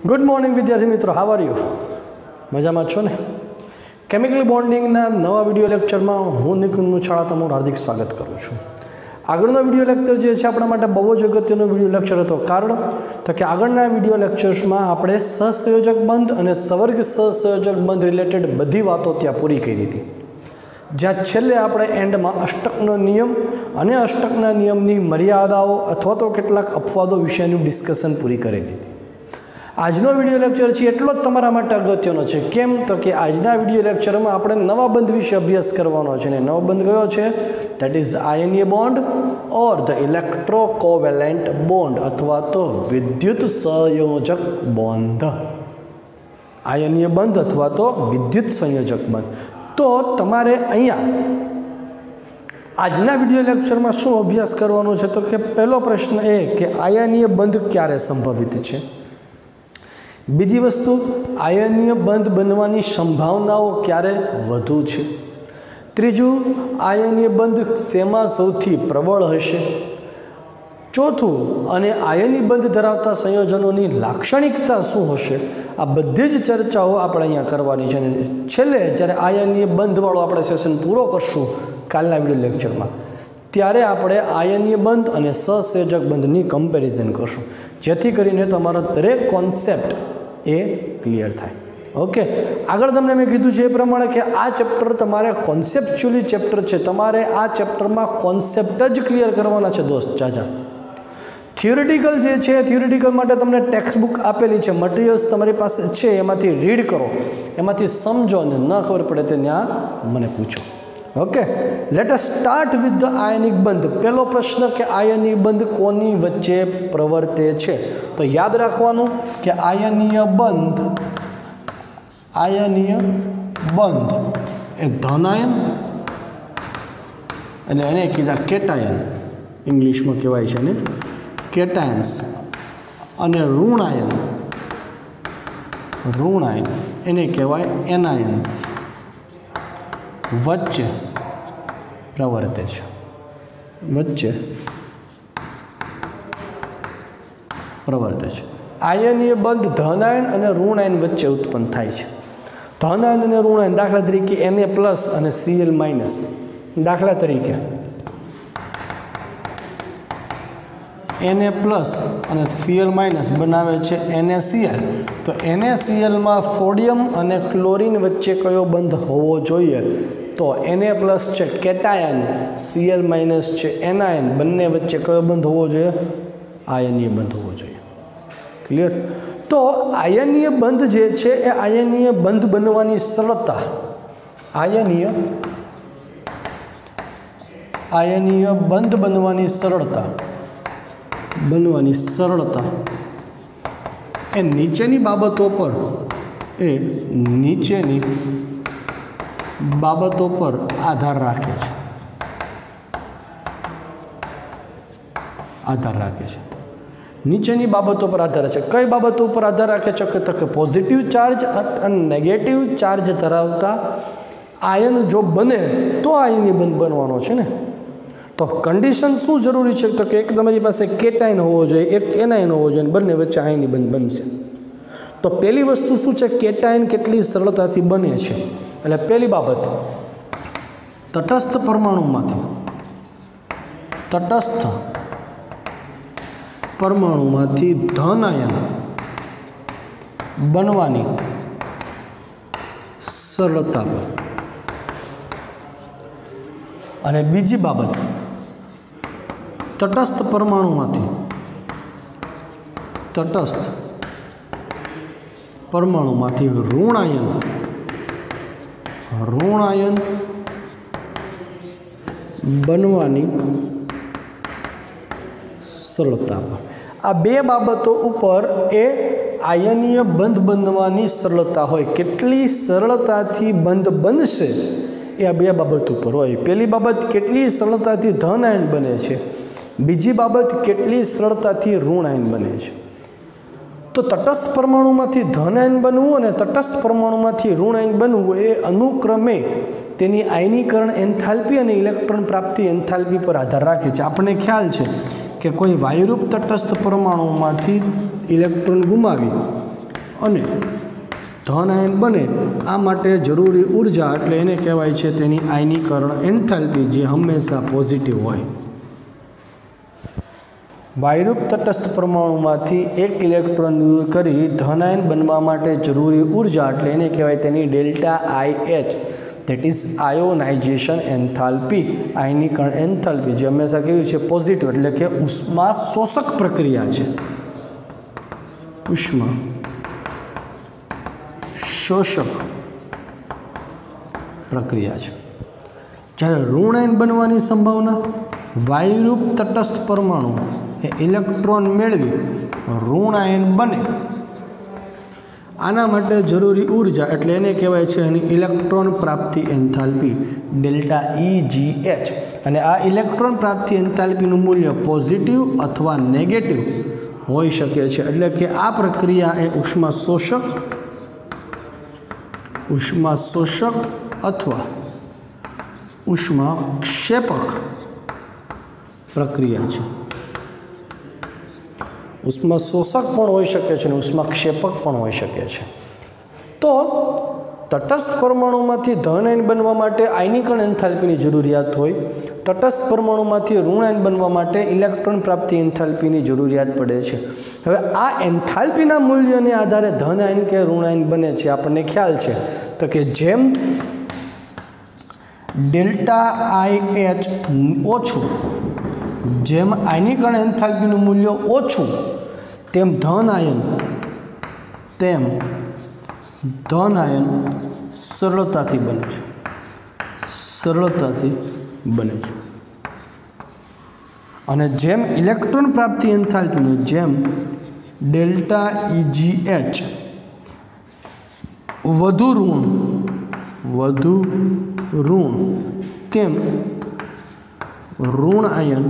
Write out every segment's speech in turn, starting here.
Good morning विद्यार्थी मित्रों, how are you? मजा में छो ने? केमिकल बॉन्डिंग नवा विडियो लेक्चर में हूँ निकुंज मुछाड़ा तमारुं हार्दिक स्वागत करूँ छूँ। आगळनो विडियो लेक्चर जे छे आपणा माटे बहु ज अगत्यनो विडियो लेक्चर हतो। कारण तो कि आगळना विडियो लेक्चर्स में आपणे सहसंयोजक बंध अने सवर्ग सहसंयोजक बंध रिलेटेड बधी वातो त्यां पूरी करी हती। ज्यां छेल्ले आपणे एंड में अष्टकनो नियम अने अष्टकना नियमनी मर्यादाओ अथवा तो केटलाक अपवादो विशेनुं डिस्कशन पूरी करेली हती। आजनो विडियो लेक्चर है एटलो ज तमारा माटे अगत्यनो छे। केम तो कि आजना विडियो लेक्चर में आपणे नवा बंध विषे अभ्यास करवानो छे। नवो बंध कयो छे? डेट इज आयनीय बॉन्ड और द इलेक्ट्रोकोवेलेंट बॉन्ड अथवा तो विद्युत संयोजक बंध। आयनीय बंध अथवा तो विद्युत संयोजक बंध। तो तमारे अहींया आजना विडियो लेक्चर में शुं अभ्यास करवानो छे? तो कि पहलो प्रश्न ए कि आयनीय बंध क्यारे संभवित छे। बीजी वस्तु, आयनीय बंध बनवानी संभावनाओं क्यारे वधु छे। त्रीजू, आयनीय बंध सेमा सौथी प्रबल हशे। चौथू, अने आयनीय बंध धरावता संयोजनोनी लाक्षणिकता शुं हशे। आ बधी ज चर्चाओ आपणे अहींया करवानी छे। छेल्ले ज्यारे आयनीय बंध वाळो आपणे सेशन पूरो करशुं कालना विडियो लेक्चर में, त्यारे आपणे आयनीय बंध अने सहसंयोजक बंधनी कम्पेरिजन करशुं, जेथी करीने तमारो दरेक कॉन्सेप्ट ए क्लियर थाय। ओके, आगळ तमने मैं कीधुं छे ए प्रमाणे कि आ चेप्टर तमारे कॉन्सेप्च्युअली चेप्टर छे। तमारे आ चेप्टर में कॉन्सेप्ट ज क्लियर करवाना छे दोस्त। जाजा थियोरिटिकल जे छे, थियोरिटिकल माटे तमने टेक्स्ट बुक आपेली छे, मटीरियल्स तमारी पासे छे, एमांथी रीड करो, एमांथी समझो ने न खबर पड़े तो न्या मने पूछो। Okay, let us start with the ionic बंध। पहलो प्रश्न कि आयनीय बंध कोनी वच्चे प्रवर्ते छे। तो याद राखवानुं कि आयनीय बंध ए धन आयन अने एने कीधा केटायन, इंग्लिश में कहेवाय छे ने केटायन्स, अने ऋण आयन एने कहेवाय एनायन्स वच्चे प्रवर्ते छे। आयनीय बंध धन आयन अने ऋण आयन वच्चे उत्पन्न थाय छे। धन आयन अने ऋण आयन, दाखला तरीके Na+ अने Cl-। दाखला तरीके Na+ अने Cl- बनावे छे NaCl। तो NaCl में सोडियम अने क्लोरीन वच्चे कयो बंध होवो जोईए? तो Na+ छे केटायन, Cl- छे एनायन, बंने वच्चे कयो बंध होवो जोईए? आयनीय बंध होवो जोईए। क्लियर? तो आयनीय बंध जे छे ए आयनीय बंध बनवानी सरलता, आयनीय बंध बनवानी सरलता ए नीचेनी बाबतों पर आधार राखे छे। नीचेनी बाबतों पर आधार है। कई बाबतों पर आधार राखे छे? तो कि पॉजिटिव चार्ज और नेगेटिव चार्ज धरावता आयन जो बने तो आयनीय बंध बनवानो छे ने। तो कंडीशन शू जरूरी है? तो कि एक तमारी पासे केटायन होवो जोईए, एक एनायन होवो जोईए, बंने वच्चे आयनीय बंध बनशे। तो पहली वस्तु शू छे? केटायन केटली सरलताथी बने छे। एटले पहली बाबत, तटस्थ परमाणुमांथी धन आयन बनवानी सरलता पर। अने बीजी बाबत, तटस्थ परमाणुमांथी ऋण आयन बनवानी सरलता पर। आ बे बाबतों उपर ए आयनीय बंध बनवानी सरलता होय, केटली सरलताथी बंध बनशे ए आ बे बाबत उपर होय। पहली बाबत, केटली सरलताथी धन आयन बने छे। बीजी बाबत, केटली सरलताथी ऋण आयन बने छे। तो तटस्थ परमाणुमांथी धन आयन बनवुं अने तटस्थ परमाणुमांथी ऋण आयन बनवुं ए अनुक्रमे तेनी आयनीकरण एन्थाल्पी और इलेक्ट्रॉन प्राप्ति एन्थाल्पी पर आधार राखे छे। आपने ख्याल है कि कोई वायुरूप तटस्थ परमाणु में इलेक्ट्रॉन गुमावी અને ધન આયન બને આ માટે જરૂરી ઉર્જા એટલે એને કહેવાય છે તેની આયનીકરણ એન્થાલ્પી, જે હંમેશા પોઝિટિવ હોય. વાયુરૂપ તટસ્થ પરમાણુમાંથી એક ઇલેક્ટ્રોન દૂર કરી ધન આયન બનવા માટે જરૂરી ઉર્જા એટલે એને કહેવાય તેની delta IH, that is ionization enthalpy, આયનીકરણ એન્થાલ્પી, જે હંમેશા કેવી છે? પોઝિટિવ, એટલે કે ઉષ્મા શોષક પ્રક્રિયા છે. ઉષ્મા શોષક પ્રક્રિયા છે. જ્યારે ઋણ આયન બનવાની સંભાવના, વાયુરૂપ તટસ્થ પરમાણુ એ ઇલેક્ટ્રોન મેળવી ઋણ આયન બને, આના માટે જરૂરી ઉર્જા એટલે એને કહેવાય છે એની ઇલેક્ટ્રોન પ્રાપ્તિ એન્થાલ્પી, ડેલ્ટા EGH. અને આ ઇલેક્ટ્રોન પ્રાપ્તિ એન્થાલ્પીનું મૂલ્ય પોઝિટિવ અથવા નેગેટિવ હોઈ શકે છે. એટલે કે આ પ્રક્રિયા એ ઉષ્મા શોષક અથવા ઉષ્મા ક્ષેપક પ્રક્રિયા છે. ઉષ્મા શોષક પણ હોઈ શકે છે અને ઉષ્મા ક્ષેપક પણ હોઈ શકે છે. તો તટસ્થ પરમાણુમાંથી ધન આયન બનવા માટે આયનીકરણ એન્થાલ્પીની જરૂરિયાત હોય, તટસ્થ પરમાણુમાંથી ઋણ આયન બનવા માટે ઇલેક્ટ્રોન પ્રાપ્તિ એન્થાલ્પીની જરૂરિયાત પડે છે. હવે આ એન્થાલ્પીના મૂલ્યને આધારે ધન આયન કે ઋણ આયન બને છે આપણને ખ્યાલ છે. તો કે જેમ ડેલ્ટા IH ઓછું, જેમ આયનીકરણ એન્થાલ્પીનું મૂલ્ય ઓછું, તેમ ધન આયન સરળતાથી બને છે. અને જેમ ઇલેક્ટ્રોન પ્રાપ્તિ એન્થાલ્પીનું, જેમ ડેલ્ટા EGH વધુ ઋણ, તેમ ઋણ આયન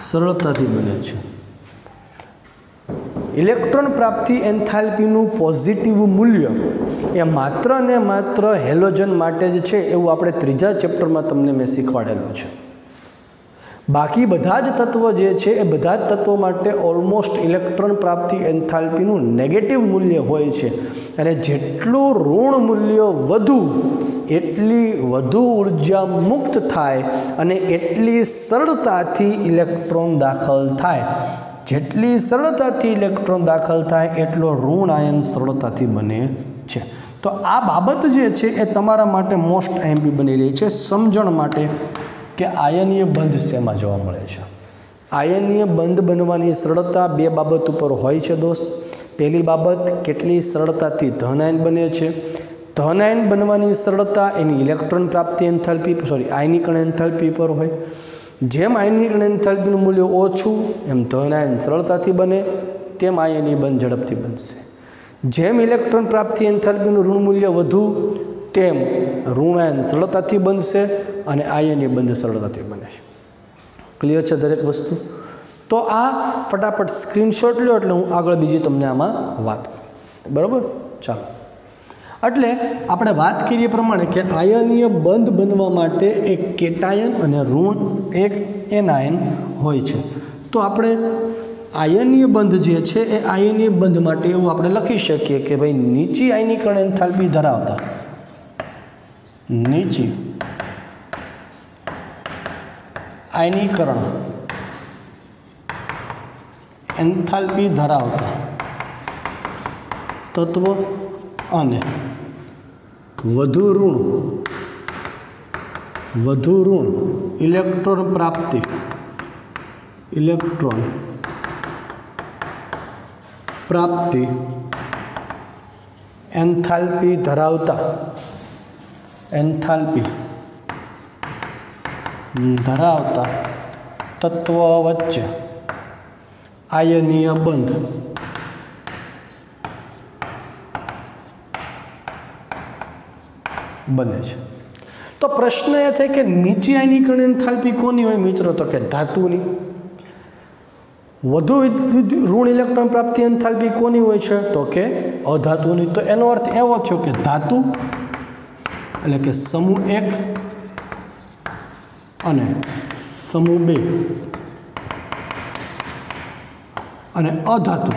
સરળતાથી બને છે. ઇલેક્ટ્રોન પ્રાપ્તિ એન્થાલ્પીનું પોઝિટિવ મૂલ્ય એ માત્ર ને માત્ર હેલોજન માટે જ છે એવું આપણે ત્રીજા ચેપ્ટરમાં તમને મેં શીખવાડેલું છે. બાકી બધા જ તત્વો જે છે એ બધા જ તત્વો માટે ઓલમોસ્ટ ઇલેક્ટ્રોન પ્રાપ્તિ એન્થાલ્પીનું નેગેટિવ મૂલ્ય હોય છે. અને જેટલું ઋણ મૂલ્ય વધુ, એટલી વધુ ઉર્જા મુક્ત થાય અને એટલી સરળતાથી ઇલેક્ટ્રોન દાખલ થાય. જેટલી સરળતાથી ઇલેક્ટ્રોન દાખલ થાય એટલો ઋણ આયન સરળતાથી બને છે. તો આ બાબત જે છે એ તમારા માટે મોસ્ટ IMP બની રહી છે સમજણ માટે કે આયનીય બંધ શેમાં જોવા મળે છે. આયનીય બંધ બનવાની સરળતા બે બાબત ઉપર હોય છે દોસ્ત. પહેલી બાબત, કેટલી સરળતાથી ધન આયન બને છે. ધન આયન બનવાની સરળતા એની ઇલેક્ટ્રોન પ્રાપ્તિ આયનીકરણ એન્થાલ્પી પર હોય. જેમ આયનીકરણ એન્થાલ્પીનું મૂલ્ય ઓછું, એમ ધન આયન સરળતાથી બને, તેમ આયનીય બંધ ઝડપથી બનશે. જેમ ઇલેક્ટ્રોન પ્રાપ્તિ એન્થાલ્પીનું ઋણ મૂલ્ય વધુ, તેમ ઋણ આયન સરળતાથી બનશે અને આયનીય બંધ સરળતાથી બને છે. ક્લિયર છે દરેક વસ્તુ? તો આ ફટાફટ સ્ક્રીનશોટ લો એટલે હું આગળ બીજી તમને આમાં વાત કરું. બરાબર? ચાલો. એટલે આપણે વાત કરીએ પ્રમાણે કે આયનીય બંધ બનવા માટે એક કેટાયન અને ઋણ એક એનાયન હોય છે. તો આપણે આયનીય બંધ જે છે એ આયનીય બંધ માટે એવું આપણે લખી શકીએ કે ભાઈ નીચી આયનીકરણ એન્થાલ્પી ધરાવતા, નીચી આયનીકરણ એન્થાલ્પી ધરાવતા તત્વો અને વધુ ઋણ ઇલેક્ટ્રોન પ્રાપ્તિ એન્થાલ્પી ધરાવતા તત્વો વચ્ચે આયનીય બંધ બને છે. તો પ્રશ્ન એ થાય કે નીચી આયનીકરણ એન્થાલ્પી કોની હોય મિત્રો? તો કે ધાતુની. વધુ ઋણ ઇલેક્ટ્રોન પ્રાપ્તિ એન્થાલ્પી કોની હોય છે? તો કે અધાતુની. તો એનો અર્થ એવો થયો કે ધાતુ એટલે કે સમૂહ 1 અને સમૂહ 2 અને અધાતુ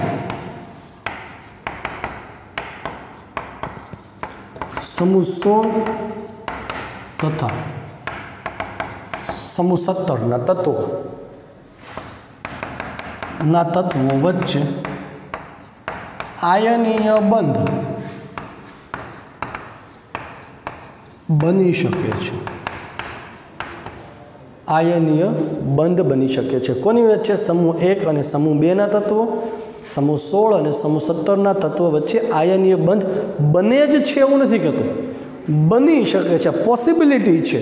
समूह 16 तथा समूह 17 तत्वों वच्चे आयनीय बंध बनी शके छे। आयनीय बंध बनी शके छे कोनी वच्चे? समूह 1 और समूह 2 ना तत्वों, समूह 16 और समूह 17 ना तत्वों वच्चे आयनीय बंध बने ज छे एवुं नथी कहेतो, बनी शके छे, पॉसिबिलिटी छे।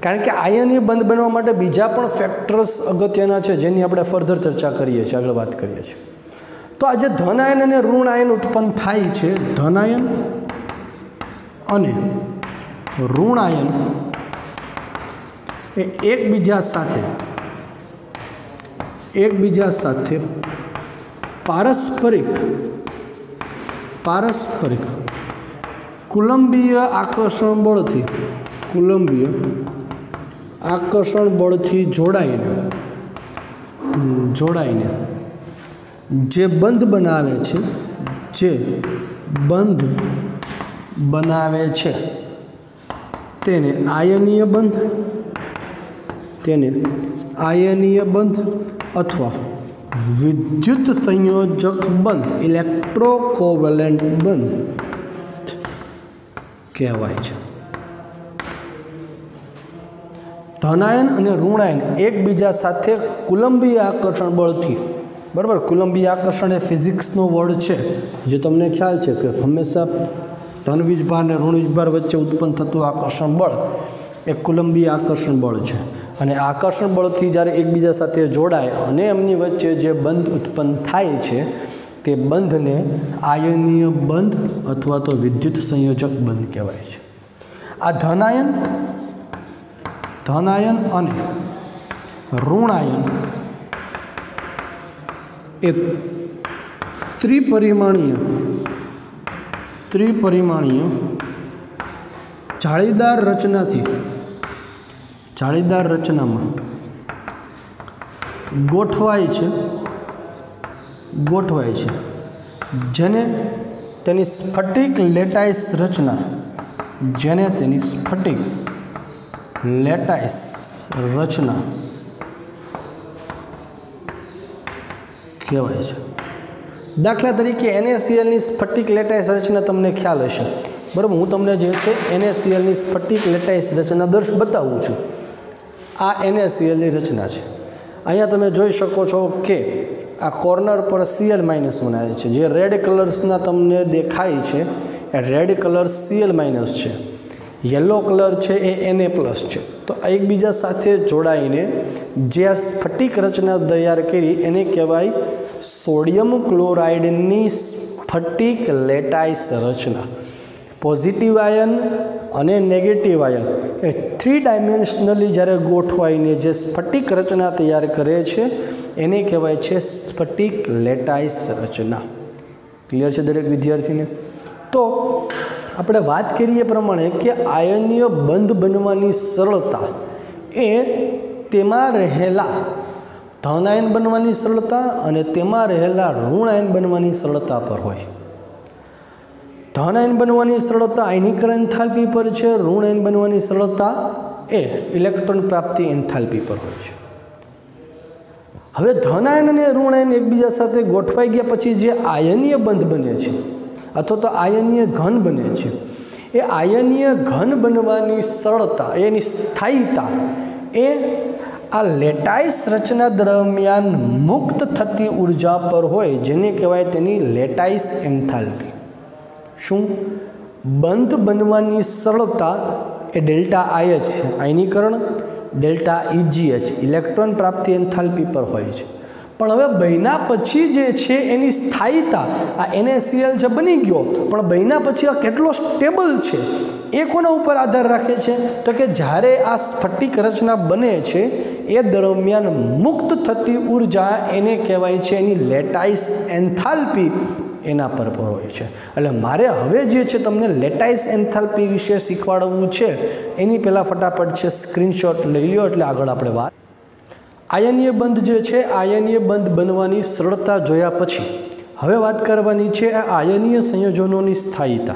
कारण के आयनीय बंध बनवा माटे बीजा पण फैक्टर्स अगत्यना छे जेनी आपणे फर्धर चर्चा करीए छीए, आगळ वात करीए छीए। तो आ जे धन आयन अने ऋण आयन उत्पन्न थाय छे, धन आयन अने ऋण आयन एकबीजा साथे पारस्परिक कुलंबीय आकर्षण बळथी जोड़ाईने जे बंध बनावे छे तेने आयनीय बंध अथवा विद्युत संयोजक बंध इलेक्ट्रोकोवेलेंट बंध कहेवाय छे। धनायन અને ઋણાયન એકબીજા સાથે કુલંબીય આકર્ષણ બળથી, બરાબર, કુલંબીય આકર્ષણ એ ફિઝિક્સનો વર્ડ છે જે તમને ખ્યાલ છે કે હંમેશા ધન વીજભાર અને ઋણ વીજભાર વચ્ચે ઉત્પન્ન થતું આકર્ષણ બળ એ કુલંબીય આકર્ષણ બળ છે। અને આકર્ષણ બળથી જ્યારે એકબીજા સાથે જોડાય અને એમની વચ્ચે જે બંધ ઉત્પન્ન થાય છે તે બંધને આયનીય બંધ અથવા તો વિદ્યુત સંયોજક બંધ કહેવાય છે। આ ધનાયન અને ઋણાયન એ ત્રિપરિમાણીય જાળીદાર રચનામાં ગોઠવાય છે જેને તેની સ્ફટિક લેટાઈસ રચના કહેવાય છે। દાખલા તરીકે NaCl ની સ્ફટિક લેટાઈસ રચના તમને ખ્યાલ હશે, બરાબર। હું તમને જે છે NaCl ની સ્ફટિક લેટાઈસ રચના બતાવું છું। આ NaCl ની રચના છે। અહીંયા તમે જોઈ શકો છો કે આ કોર્નર પર Cl- બનાવે છે। જે રેડ કલર્સના તમને દેખાય છે એ રેડ કલર Cl- છે, येलो कलर है ए Na+ है। तो एकबीजा साथे जोड़ाईने जे आ स्फटिक रचना तैयार करी एने कहेवाय सोडियम क्लोराइडनी स्फटिक लेटाइस रचना। पॉजिटिव आयन अने नेगेटिव आयन ए 3 डायमेंशनली ज्यारे गोठवाईने जे स्फटिक रचना तैयार करे छे एने कहेवाय छे स्फटिक लेटाइस रचना। क्लियर है दरेक विद्यार्थीने? तो આપણે વાત કરીએ પ્રમાણે કે આયનીય બંધ બનવાની સરળતા એ તેમાં રહેલા ધન આયન બનવાની સરળતા અને તેમાં રહેલા ઋણ આયન બનવાની સરળતા પર હોય। ધન આયન બનવાની સરળતા આયનીકરણ એન્થાલ્પી પર છે, ઋણ આયન બનવાની સરળતા એ ઇલેક્ટ્રોન પ્રાપ્તિ એન્થાલ્પી પર હોય છે। હવે ધન આયન અને ઋણ આયન એકબીજા સાથે ગોઠવાઈ ગયા પછી જે આયનીય બંધ બને છે अथवा तो आयनीय घन बने छे ए आयनीय घन बनवानी सरलता एनी स्थायीता ए आ लेटाइस रचना दरमियान मुक्त थती ऊर्जा पर होय जेने कहेवाय तेनी लेटाइस एंथाल्पी। शुं बंध बनवानी सरलता ए डेल्टा IH आयनीकरण, डेल्टा EGH इलेक्ट्रॉन प्राप्ति एंथाल्पी पर होय छे। पण हवे बन्या पछी जे छे एनी स्थायीता आ NaCl जे बनी गयो पण बन्या पछी आ केटलो स्टेबल छे ए कोना उपर आधार राखे छे तो के ज्यारे आ स्फटिक रचना बने छे ए दरमियान मुक्त थती ऊर्जा एने कहेवाय छे एनी लेटाइस एंथाल्पी एना पर होय छे। એટલે મારે હવે જે છે તમને લેટાઇસ એન્થાલ્પી વિશે શીખવાડવું છે એની પહેલા ફટાફટ છે સ્ક્રીનશોટ લઈ લ્યો એટલે આગળ આપણે વાત। आयनीय बंध जे छे आयनीय बंध बनवानी सरलता जोया पछी हवे बात करवानी छे आयनीय संयोजनोनी स्थायीता।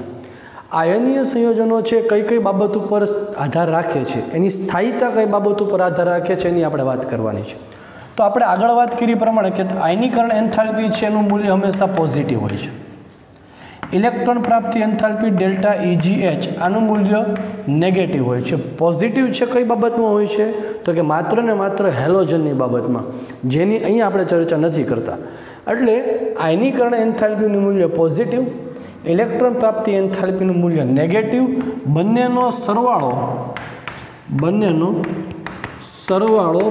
આયનીય સંયોજનો છે કઈ કઈ બાબત ઉપર આધાર રાખે છે, એની સ્થાયીતા કઈ બાબત ઉપર આધાર રાખે છે, એની આપણે વાત કરવાની છે. તો આપણે આગળ વાત કરી પ્રમાણે કે આયનીકરણ એન્થાલ્પી છે એનું મૂલ્ય હંમેશા પોઝિટિવ હોય છે. ઇલેક્ટ્રોન પ્રાપ્તિ એન્થાલ્પી ડેલ્ટા EGH આનું મૂલ્ય નેગેટિવ હોય છે. પોઝિટિવ છે કઈ બાબતમાં હોય છે તો કે માત્ર ને માત્ર હેલોજનની બાબતમાં, જેની અહીંયા આપણે ચર્ચા નથી કરતા. એટલે આયનીકરણ એન્થાલ્પીનું મૂલ્ય પોઝિટિવ, ઇલેક્ટ્રોન પ્રાપ્તિ એન્થાલ્પીનું મૂલ્ય નેગેટિવ. બંનેનો સરવાળો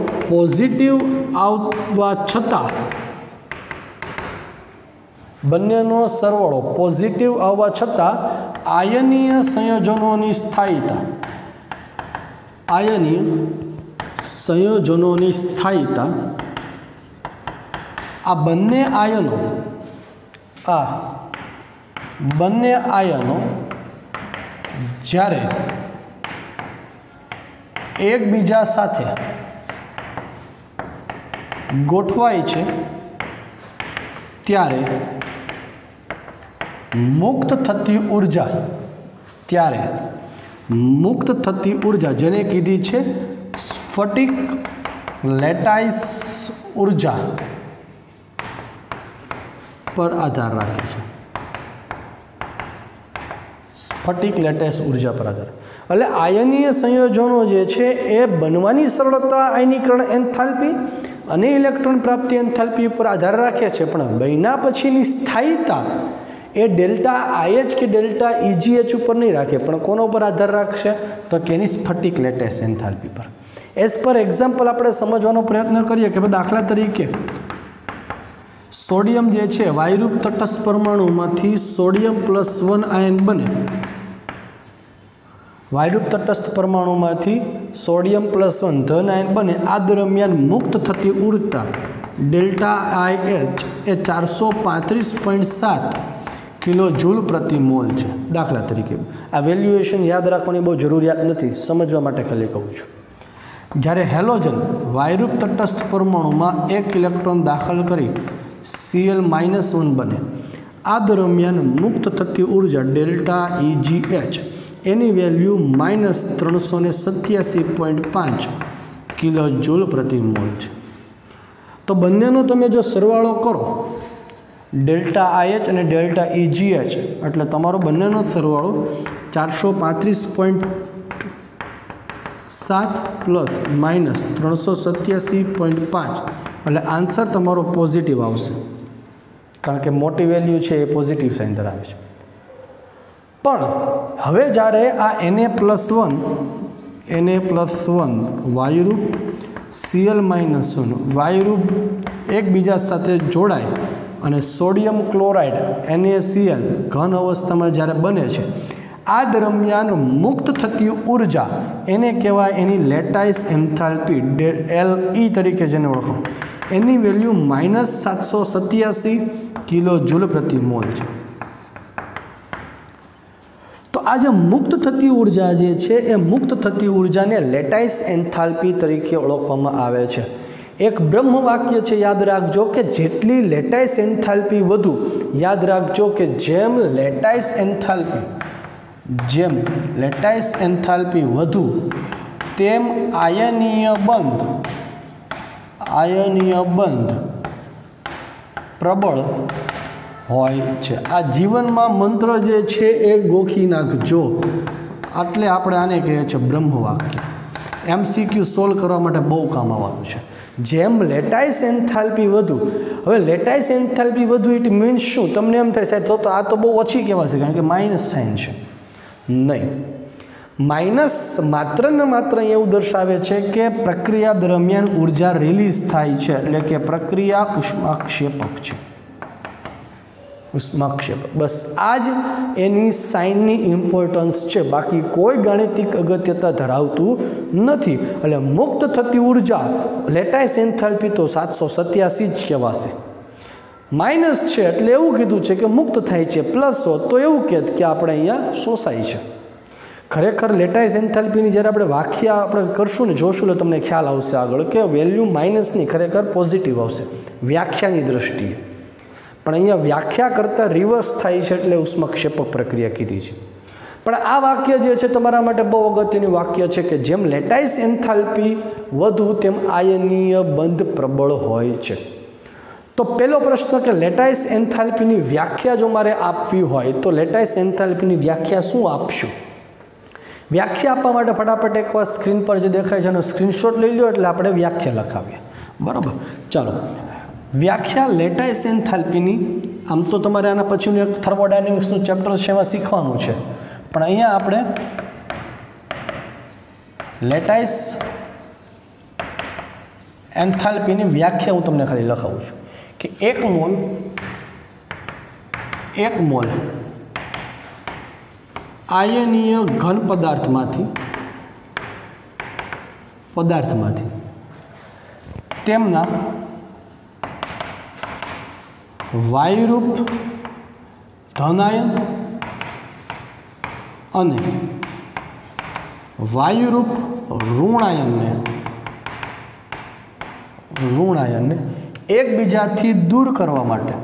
પોઝિટિવ આવવા છતાં આયનીય સંયોજનોની સ્થાયીતા આ બંને આયનો જ્યારે એકબીજા સાથે ગોઠવાય છે ત્યારે મુક્ત થતી ઉર્જા જેને કીધી છે સ્ફટિક લેટાઇસ ઉર્જા પર આધાર રાખે છે. એટલે આયનીય સંયોજનો જે છે એ બનવાની સરળતા આયનીકરણ એન્થાલ્પી અને ઇલેક્ટ્રોન પ્રાપ્તિ એન્થાલ્પી ઉપર આધાર રાખે છે, પણ બન્યા પછીની સ્થાયીતા એ ડેલ્ટા IH કે ડેલ્ટા EGH ઉપર નહીં રાખે, પણ કોના ઉપર આધાર રાખશે તો કે એની સ્ફટિક લેટાઇસ એન્થાલ્પી પર. એઝ પર એક્ઝામ્પલ આપણે સમજવાનો પ્રયત્ન કરીએ કે દાખલા તરીકે સોડિયમ જે છે વાયુરૂપ તટસ્થ પરમાણુમાંથી સોડિયમ +1 આયન બને. વાયુરૂપ તટસ્થ પરમાણુમાંથી સોડિયમ +1 ધન આયન બને. આ દરમિયાન મુક્ત થતી ઉર્જા ડેલ્ટા IH એ 435.7 કિલો જૂલ પ્રતિ મોલ છે. દાખલા તરીકે આ વેલ્યુએશન યાદ રાખવાની બહુ જરૂરિયાત નથી, સમજવા માટે ખાલી કહું છું. જ્યારે હેલોજન વાયુરૂપ તટસ્થ પરમાણુમાં 1 ઇલેક્ટ્રોન દાખલ કરી Cl-1 બને. આ દરમિયાન મુક્ત થતી ઉર્જા ડેલ્ટા EGH એની વેલ્યુ -387.5 કિલો જૂલ પ્રતિ મોલ છે. તો બંનેનો તમે જો સરવાળો કરો ડેલ્ટા IH અને ડેલ્ટા EGH એટલે તમારો બંનેનો સરવાળો 435.7 પ્લસ -387.5 એટલે આન્સર તમારો પોઝિટિવ આવશે, કારણ કે મોટી વેલ્યુ છે એ પોઝિટિવ સાઇન ધરાવે છે. પણ હવે જ્યારે આ Na+1 વાયુરૂપ Cl-1 વાયુરૂપ એકબીજા સાથે જોડાય અને સોડિયમ ક્લોરાઇડ NaCl ઘન અવસ્થામાં જ્યારે બને છે, આ દરમિયાન મુક્ત થતી ઉર્જા એને કહેવાય એની લેટાઇસ એન્થાલ્પી Le તરીકે જેને ઓળખો, એની વેલ્યુ -787 કિલો જૂલ પ્રતિ મોલ છે. તો આ જે મુક્ત થતી ઉર્જા જે છે એ મુક્ત થતી ઉર્જાને લેટાઇસ એન્થાલ્પી તરીકે ઓળખવામાં આવે છે. એક બ્રહ્મ વાક્ય છે, યાદ રાખજો કે જેટલી લેટાઇસ એન્થાલ્પી વધુ, યાદ રાખજો કે જેમ લેટાઇસ એન્થાલ્પી વધુ તેમ આયનીય બંધ પ્રબળ હોય છે. આ જીવનમાં મંત્ર જે છે એ ગોખી નાખજો, એટલે આપણે આને કહીએ છીએ બ્રહ્મ વાક્ય. MCQ સોલ્વ કરવા માટે બહુ કામ આવવાનું છે. જેમ લેટાઇસ એન્થાલ્પી વધુ, હવે લેટાઇસ એન્થાલ્પી વધુ ઇટ મીન્સ શું? તમને એમ થાય સાહેબ તો આ તો બહુ ઓછી કહેવાશે, કારણ કે માઇનસ સાઇન છે. નહીં, માઇનસ માત્ર ને માત્ર એવું દર્શાવે છે કે પ્રક્રિયા દરમિયાન ઉર્જા રિલીઝ થાય છે, એટલે કે પ્રક્રિયા ઉષ્માક્ષેપક છે. બસ આ જ એની સાઇનની ઇમ્પોર્ટન્સ છે, બાકી કોઈ ગાણિતિક અગત્યતા ધરાવતું નથી. એટલે મુક્ત થતી ઉર્જા લેટાઇસ એન્થાલ્પી તો 787 જ કહેવાશે. માઇનસ છે એટલે એવું કીધું છે કે મુક્ત થાય છે, પ્લસ હોત તો એવું કહેત કે આપણે અહીંયા શોષાય છે. ખરેખર લેટાઇસ એન્થાલ્પીની જ્યારે આપણે વ્યાખ્યા આપણે કરશું ને જોશું એટલે તમને ખ્યાલ આવશે આગળ કે વેલ્યુ માઇનસની ખરેખર પોઝિટિવ આવશે વ્યાખ્યાની દૃષ્ટિએ. પણ અહીંયા વ્યાખ્યા કરતાં રિવર્સ થાય છે, એટલે ઉષ્માક્ષેપક પ્રક્રિયા કીધી છે. પણ આ વાક્ય જે છે તમારા માટે બહુ અગત્યનું વાક્ય છે કે જેમ લેટાઇસ એન્થાલ્પી વધુ તેમ આયનીય બંધ પ્રબળ હોય છે. તો પહેલો પ્રશ્ન કે લેટાઇસ એન્થાલ્પીની વ્યાખ્યા જો મારે આપવી હોય તો લેટાઇસ એન્થાલ્પીની વ્યાખ્યા શું આપશું? વ્યાખ્યા આપવા માટે ફટાફટ એકવાર સ્ક્રીન પર જે દેખાય છે એનો સ્ક્રીનશોટ લઈ લો એટલે આપણે વ્યાખ્યા લખાવીએ. બરાબર, ચાલો. વ્યાખ્યા લેટાઇસ એન્થાલ્પીની, આમ તો તમારે આના પછીનું એક થર્મોડાયનેમિક્સનું ચેપ્ટર છે એમાં શીખવાનું છે, પણ અહીંયા આપણે લેટાઇસ એન્થાલ્પીની વ્યાખ્યા હું તમને ખાલી લખાવું છું કે એક મોલ આયનીય ઘન પદાર્થમાંથી તેમના વાયુરૂપ ધનાયન અને વાયુરૂપ ઋણાયનને એકબીજાથી દૂર કરવા માટે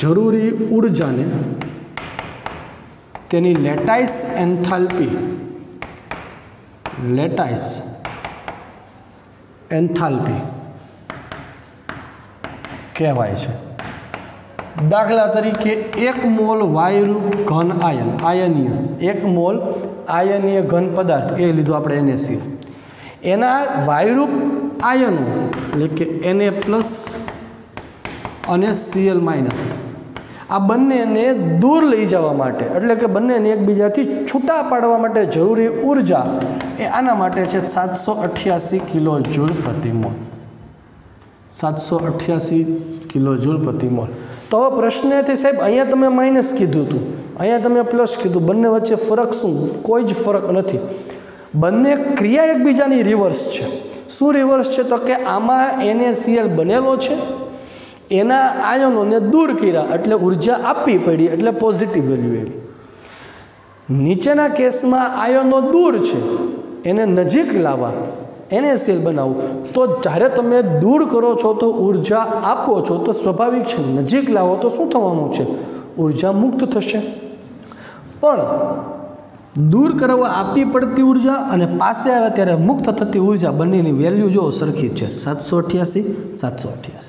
જરૂરી ઉર્જાને તેની લેટાઇસ એન્થાલ્પી કહેવાય છે. દાખલા તરીકે 1 મોલ વાયુરૂપ ઘન આયનીય 1 મોલ આયનીય ઘન પદાર્થ એ લીધું આપણે NaCl, એના વાયુરૂપ આયનો એટલે કે Na+ અને Cl- આ બંનેને દૂર લઈ જવા માટે એટલે કે બંનેને એકબીજાથી છૂટા પાડવા માટે જરૂરી ઉર્જા એ આના માટે છે 788 કિલોજૂલ પ્રતિ મોલ. 788 કિલોજૂલ પ્રતિ મોલ. તો હવે પ્રશ્ન એ થાય સાહેબ અહીંયા તમે માઇનસ કીધું હતું, અહીંયા તમે પ્લસ કીધું, બંને વચ્ચે ફરક શું? કોઈ જ ફરક નથી. બંને ક્રિયા એકબીજાની રિવર્સ છે. શું રિવર્સ છે? તો કે આમાં NaCl બનેલો છે, એના આયનોને દૂર કર્યા એટલે ઉર્જા આપવી પડી એટલે પોઝિટિવ વેલ્યુ એવી. નીચેના કેસમાં આયનો દૂર છે, એને નજીક લાવવા NaCl બનાવવું, તો જ્યારે તમે દૂર કરો છો તો ઉર્જા આપો છો તો સ્વાભાવિક છે નજીક લાવો તો શું થવાનું છે? ઉર્જા મુક્ત થશે. પણ દૂર કરવા આપવી પડતી ઉર્જા અને પાસે આવે ત્યારે મુક્ત થતી ઉર્જા બંનેની વેલ્યુ જો સરખી જ છે, 788.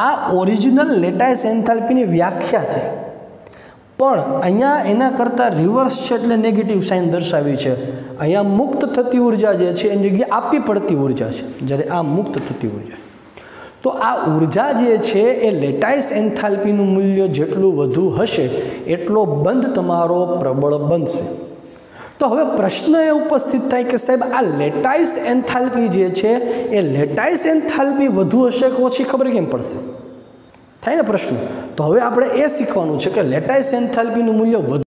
આ ઓરિજિનલ લેટાઇસ એન્થાલ્પીની વ્યાખ્યા થઈ, પણ અહીંયા એના કરતાં રિવર્સ છે એટલે નેગેટિવ સાઇન દર્શાવી છે. અહીંયા મુક્ત થતી ઉર્જા જે છે એની જગ્યાએ આપવી પડતી ઉર્જા છે, જ્યારે આ મુક્ત થતી ઉર્જા. તો આ ઉર્જા જે છે એ લેટાઇસ એન્થાલ્પીનું મૂલ્ય જેટલું વધુ હશે એટલો બંધ તમારો પ્રબળ બનશે. તો હવે પ્રશ્ન એ ઉપસ્થિત થાય કે સાહેબ આ લેટાઇસ એન્થાલ્પી જે છે એ લેટાઇસ એન્થાલ્પી વધુ હશે કે ઓછી ખબર કેમ પડશે? થાય ને પ્રશ્ન. તો હવે આપણે એ શીખવાનું છે કે લેટાઇસ એન્થાલ્પીનું મૂલ્ય વધુ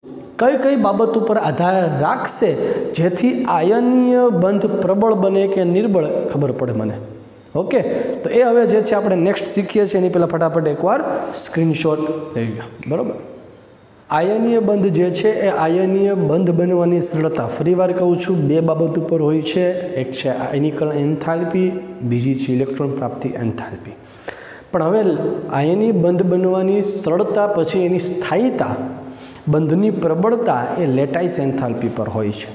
કઈ બાબત ઉપર આધાર રાખશે જેથી આયનીય બંધ પ્રબળ બને કે નિર્બળ ખબર પડે મને. ઓકે, તો એ હવે જે છે આપણે નેક્સ્ટ શીખીએ છીએ એની પહેલાં ફટાફટ એકવાર સ્ક્રીનશોટ લઈ લો. બરાબર. આયનીય બંધ જે છે એ આયનીય બંધ બનવાની સરળતા, ફરીવાર કહું છું, બે બાબત ઉપર હોય છે. એક છે આયનીકરણ એન્થાલ્પી, બીજી છે ઇલેક્ટ્રોન પ્રાપ્તિ એન્થાલ્પી. પણ હવે આયની બંધ બનવાની સરળતા પછી એની સ્થાયીતા, બંધની પ્રબળતા એ લેટાઇસ એન્થાલ્પી પર હોય છે.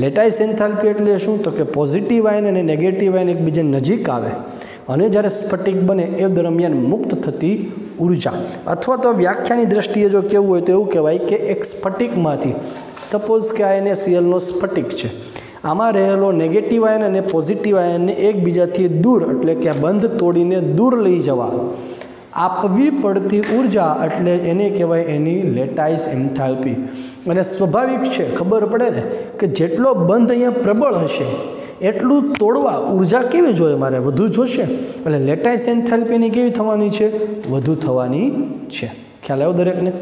લેટાઇસ એન્થાલ્પી એટલે શું? તો કે પોઝિટિવ આયન અને નેગેટિવ આયન એકબીજા નજીક આવે અને જ્યારે સ્ફટિક બને એ દરમિયાન મુક્ત થતી ઉર્જા, અથવા તો વ્યાખ્યાની દ્રષ્ટિએ જો કહેવું હોય તો એવું કહેવાય કે એક સ્ફટિકમાંથી, સપોઝ કે આ NaClનો સ્ફટિક છે, આમાં રહેલો નેગેટિવ આયન અને પોઝિટિવ આયનને એકબીજાથી દૂર એટલે કે બંધ તોડીને દૂર લઈ જવા આપવી પડતી ઉર્જા એટલે એને કહેવાય એની લેટાઇસ એન્થાલ્પી. અને સ્વાભાવિક છે, ખબર પડે ને કે જેટલો બંધ અહીંયા પ્રબળ હશે એટલું તોડવા ઉર્જા કેવી જોઈએ? મારે વધુ જોશે. એટલે લેટાઇસ એન્થાલ્પીની કેવી થવાની છે? વધુ થવાની છે. ખ્યાલ આવ્યો દરેકને?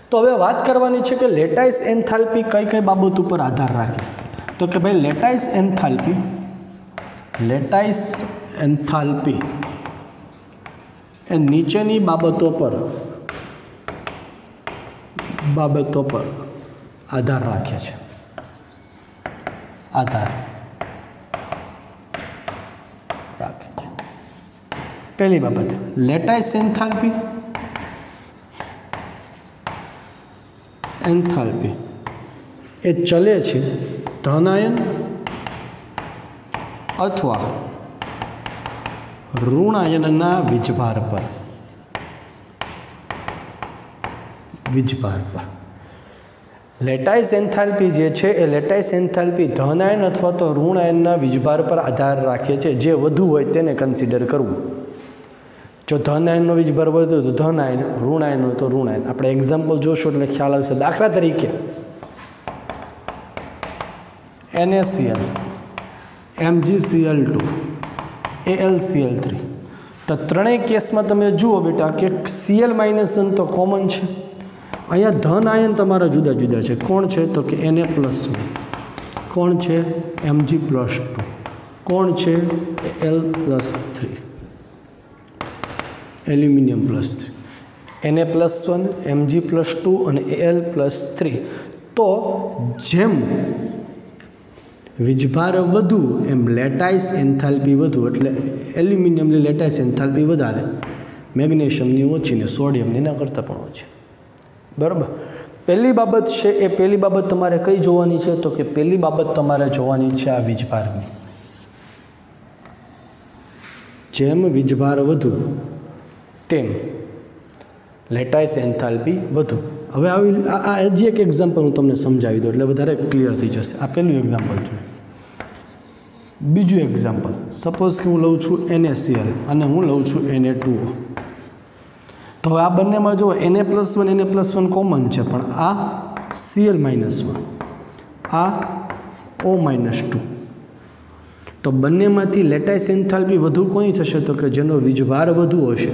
તો હવે વાત કરવાની છે કે લેટાઇસ એન્થાલ્પી કઈ બાબત ઉપર આધાર રાખે? તો કે ભાઈ લેટાઇસ એન્થાલ્પી એ નીચેની બાબતો પર આધાર રાખે છે. पहली बाबत लेटाइस एंथाल्पी ए चले छे धन आयन अथवा ऋण आयनना वीजभार पर लेटाइस एंथाल्पी जे छे ए लेटाइस एंथाल्पी धन आयन अथवा तो ऋण आयनना वीजभार पर आधार राखे छे। जे वधु होय तेने कन्सिडर करवुं। जो धन आयननो वीजभार वधे तो धन आयन, ऋण आयन हो तो ऋण आयन। आपणे एक्जाम्पल जोशो एटले ख्याल आवशे। दाखला तरीके NaCl, MgCl2, AlCl3 तो त्रणेय केस में तमे जुओ बेटा कि Cl-1 तो कॉमन है। अहींया धन आयन तमारा जुदा जुदा है। कोण है तो कि Na+1, कोण है Mg+2, कोण है Al+3, एल्युमिनियम+3, Na+1, Mg+2 और Al+3। तो जेम वीजभार वधु एम लेटाइस एंथाल्पी वधु एटले एल्युमिनियमनी लेटाइस एंथाल्पी वधारे, मैग्नेशियमनी ओછી ने सोडियमनी ना करता पण ओછી। बराबर। पहली बाबत छे ए पहली बाबत तमारे कई जोवानी छे तो कि पहली बाबत तमारे जोवानी छे आ वीजभारनी। जेम वीजभार वधु तेम लेटाइस एंथाल्पी वधु। हवे आ हजी एक एक्जाम्पल हूँ तमने समझावी दो एटले वधारे क्लियर थी जशे। आ पहलुं एक्जाम्पल छे। बीजू एक्जाम्पल सपोज कि हूँ लઉં છું NaCl અને હું લઉં છું Na2O। तो आ बने में जो Na+1 कॉमन है पण आ Cl-1 आ O-2 तो बने में लेटाइस एंथाल्पी वधु कोनी थशे तो कि जेनो वीजभार वधु हशे।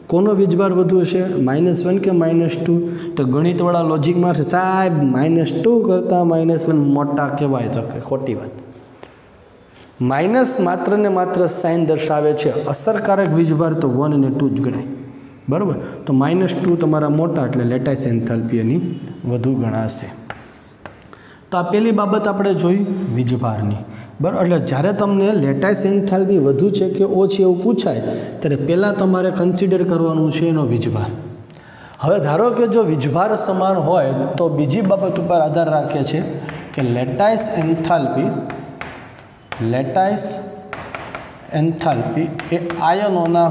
कोनो वीजभार वधु हशे -1 के -2 तो गणितवाळा लॉजिक में साहेब -2 करता -1 मोटा कहेवाय तो कि खोटी बात। माइनस मात्र ने मात्र साइन दर्शावे छे। असरकारक वीजभार तो 1 ने 2 ज गणाय। बराबर। तो -2 तमारा मोटा एटले लेटाइस एंथाल्पी एनी वधु गणाशे। तो आ पहली बाबत आपणे जोई वीजभारनी। बराबर। एटले ज्यारे तमने लेटाइस एंथाल्पी वधु छे के ओછી एवुं पूछाय त्यारे पहेला तमारे कन्सिडर करवानुं छे एनो वीजभार। हवे धारो के जो वीजभार समान होय तो बीजी बाबत पर आधार राखे छे कि लेटाइस एंथाल्पी ए आयनोना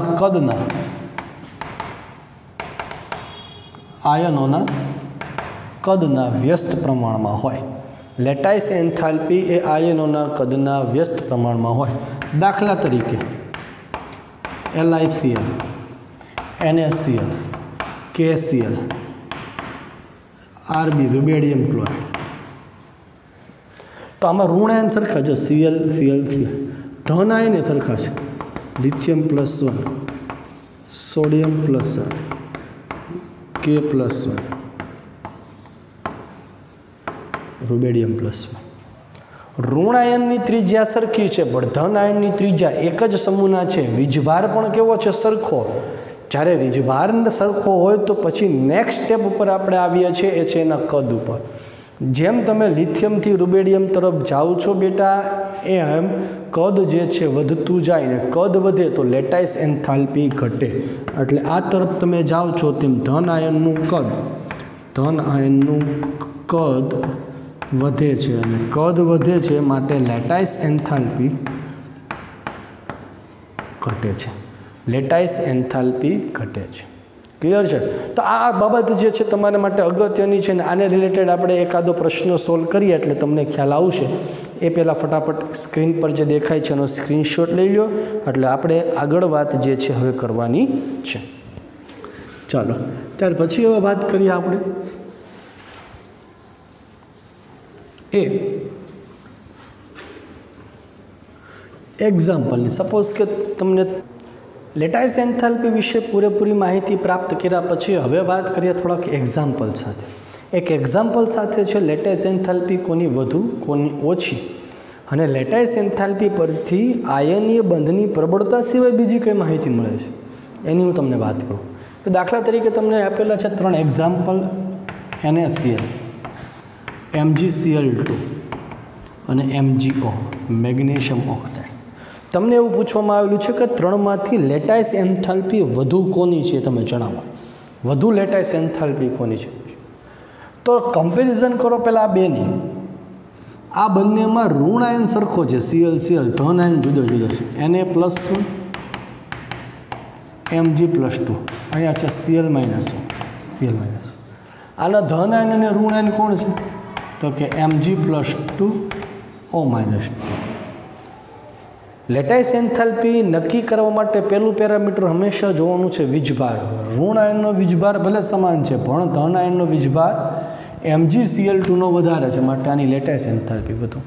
कदना व्यस्त प्रमाण में होय। लेटाइस एंथाल्पी ए आयनोना कदना व्यस्त प्रमाण में होय। दाखला तरीके LiCl, NaCl, KCl, Rb rubidium chloride. तो आम ऋण आयन सरखा जो Cl, धन आयन सरखा है लिथियम+1, सोडियम+1, K+1, रुबेडियम+1। ऋण आयननी त्रिज्या सरखी है पण धन आयननी त्रिज्या एक ज समूहना है। वीजभार पण केवो छे सरखो। ज्यारे वीजभार सरखो होय तो पछी नेक्स्ट स्टेप पर आपणे आवीए छीए ए छे एना कद उपर। जेम तमे लिथियम थी रुबेडियम तरफ जाओ छो बेटा एम कद जे छे वधतुं जाय ने कद वधे तो लेटाइस एंथाल्पी घटे। एटले आ तरफ तमे जाओ छो तेम धन आयननुं कद वधे छे अने कद वधे छे माटे लेटाइस एंथाल्पी घटे छे। लेटाइस एंथाल्पी घटे छे। क्लियर है। तो आ बाबत जे छे तमारे माटे अगत्यनी छे ने आने रिलेटेड आपणे एकादो प्रश्न सोल्व करीए एटले तमने ख्याल आवशे। ए पहेला फटाफट स्क्रीन पर जे देखाय छे एनो स्क्रीनशॉट लई लो एटले आपणे आगळ वात जे छे हवे करवानी छे। चालो त्यार पछी हवे वात करीए आपणे एक्जाम्पल। सपोज के तमने लेटाइस एंथाल्पी विषे पूरेपूरी माहिती प्राप्त कर्या पछी हवे बात करिए थोड़ा एक्जाम्पल साथे। एक एक्जाम्पल साथे छे लेटाइस एंथाल्पी कोनी वधु कोनी ओછી अने लेटाइस एंथाल्पी परथी आयनीय बंधनी प्रबलता सिवाय बीजी कई माहिती मळे छे एनी हूँ तमने बात करूँ। तो दाखला तरीके तमने आपेला छे 3 एक्जाम्पल NaCl, MgCl2 અને MgO मैग्नेशियम ऑक्साइड। તમને એવું પૂછવામાં આવેલું છે કે 3માંથી લેટાઇસ એન્થાલ્પી વધુ કોની છે તમે જણાવો, વધુ લેટાઇસ એન્થાલ્પી કોની છે? તો કમ્પેરિઝન કરો પહેલાં આ બેની. આ બંનેમાં ઋણ આયન સરખો છે, Cl ધન આયન જુદો જુદો છે. Na+1 Mg+2 અહીંયા છે Cl-1 આના ધન આયન અને ઋણ આયન કોણ છે? તો કે Mg+2 O-2. લેટાઇસ એન્થાલ્પી નક્કી કરવા માટે પહેલું પેરામીટર હંમેશા જોવાનું છે વીજભાર. ઋણ આયનનો વીજભાર ભલે સમાન છે પણ ધન આયનનો વીજભાર MgCl2નો વધારે છે, માટે આની લેટાઇસ એન્થાલ્પી વધુ.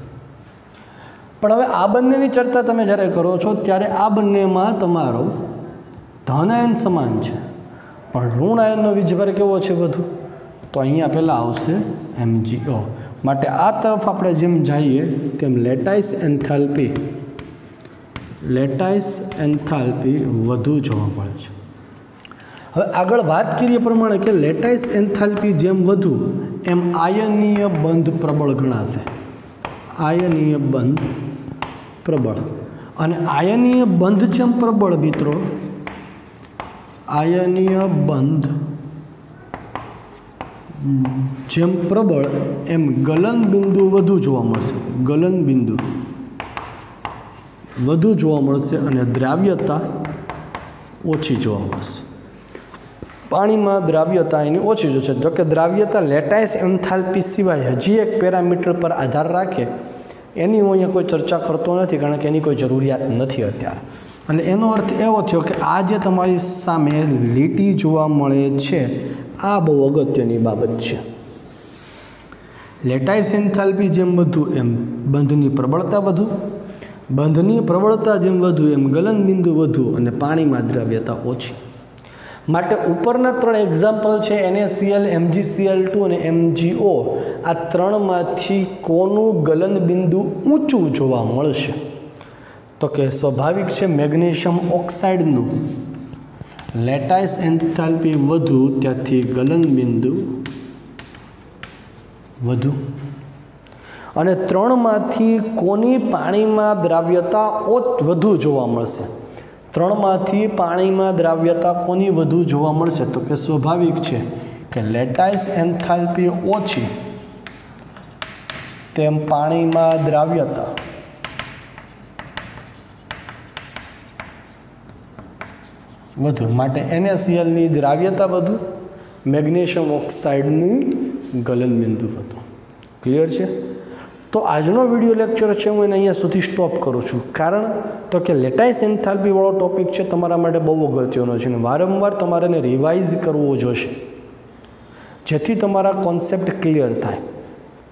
પણ હવે આ બંનેની ચર્ચા તમે જ્યારે કરો છો ત્યારે આ બંનેમાં તમારો ધન આયન સમાન છે પણ ઋણ આયનનો વીજભાર કેવો છે વધુ? તો અહીંયા પહેલાં આવશે MgO. માટે આ તરફ આપણે જેમ જઈએ તેમ લેટાઇસ એન્થાલ્પી વધુ જોવા મળે છે. હવે આગળ વાત કરીએ પ્રમાણે કે લેટાઇસ એન્થાલ્પી જેમ વધુ એમ આયનીય બંધ પ્રબળ ગણાશે. આયનીય બંધ પ્રબળ. અને આયનીય બંધ જેમ પ્રબળ મિત્રો, આયનીય બંધ જેમ પ્રબળ એમ ગલન બિંદુ વધુ જોવા મળશે. ગલન બિંદુ વધુ જોવા મળશે અને દ્રાવ્યતા ઓછી જોવા મળશે. પાણીમાં દ્રાવ્યતા એની ઓછી જશે. જોકે દ્રાવ્યતા લેટાઇસ એન્થાલ્પી સિવાય હજી એક પેરામીટર પર આધાર રાખે એની હું અહીંયા કોઈ ચર્ચા કરતો નથી, કારણ કે એની કોઈ જરૂરિયાત નથી અત્યારે. અને એનો અર્થ એવો થયો કે આ જે તમારી સામે લીટી જોવા મળે છે આ બહુ અગત્યની બાબત છે. લેટાઇસ એન્થાલ્પી જેમ વધુ એમ બંધની પ્રબળતા વધુ, બંધની પ્રબળતા જેમ વધુ એમ ગલન બિંદુ વધુ અને પાણીમાં દ્રાવ્યતા ઓછી. માટે ઉપરના 3 એક્ઝામ્પલ છે NaCl, MgCl2 અને MgO. આ 3માંથી કોનું ગલન બિંદુ ઊંચું જોવા મળશે? તો કે સ્વાભાવિક છે મેગ્નેશિયમ ઓક્સાઇડનું લેટાઇસ એન્થાલ્પી વધુ ત્યાંથી ગલન બિંદુ વધુ. અને 3માંથી કોની પાણીમાં દ્રાવ્યતા વધુ જોવા મળશે? 3માંથી પાણીમાં દ્રાવ્યતા કોની વધુ જોવા મળશે? તો કે સ્વાભાવિક છે કે લેટાઇસ એન્થાલ્પી ઓછી તેમ પાણીમાં દ્રાવ્યતા વધુ. માટે NaClની દ્રાવ્યતા વધુ, મેગ્નેશિયમ ઓક્સાઇડની ગલન બિંદુ વધુ. ક્લિયર છે? તો આજનો વિડીયો લેક્ચર છે હું એને અહીંયા સુધી સ્ટોપ કરું છું. કારણ તો કે લેટાઇસ એન્થાલ્પીવાળો ટૉપિક છે તમારા માટે બહુ અગત્યનો છે અને વારંવાર તમારે એને રિવાઇઝ કરવો જોશે જેથી તમારા કોન્સેપ્ટ ક્લિયર થાય.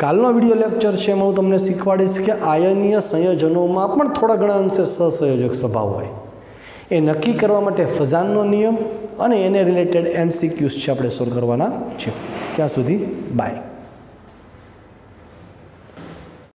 કાલનો વિડીયો લેક્ચર છે એમાં હું તમને શીખવાડીશ કે આયનીય સંયોજનોમાં પણ થોડા ઘણા અંશે સહસંયોજક સ્વભાવ હોય. એ નક્કી કરવા માટે ફઝાનનો નિયમ અને એને રિલેટેડ MCQs છે આપણે સોલ્વ કરવાના છે. ત્યાં સુધી બાય.